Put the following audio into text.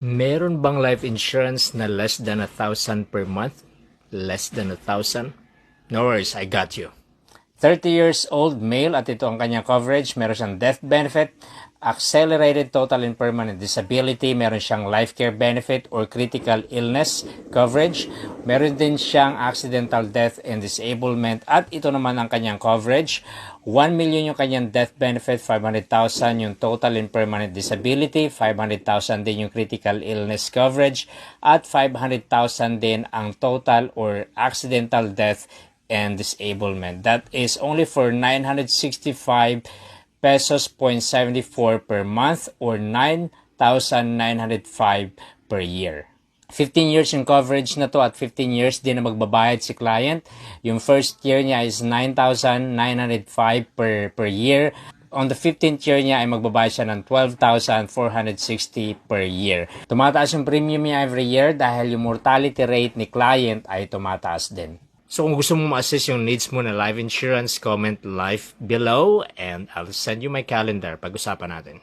Meron bang life insurance na less than 1,000 per month? Less than 1,000? No worries, I got you. 30 years old male at ito ang kanyang coverage. Meron siyang death benefit, accelerated total and permanent disability, meron siyang life care benefit or critical illness coverage, meron din siyang accidental death and disablement, at ito naman ang kanyang coverage. 1 million yung kanyang death benefit, 500,000 yung total and permanent disability, 500,000 din yung critical illness coverage, at 500,000 din ang total or accidental death and disablement. That is only for 965 pesos 0.74 per month or 9,905 per year. 15 years yung coverage na to at 15 years din na magbabayad si client. Yung first year niya is 9,905 per year. On the 15th year niya ay magbabayad siya ng 12,460 per year. Tumataas yung premium niya every year dahil yung mortality rate ni client ay tumataas din. So kung gusto mo ma-assist yung needs mo na life insurance, comment life below and I'll send you my calendar. Pag-usapan natin.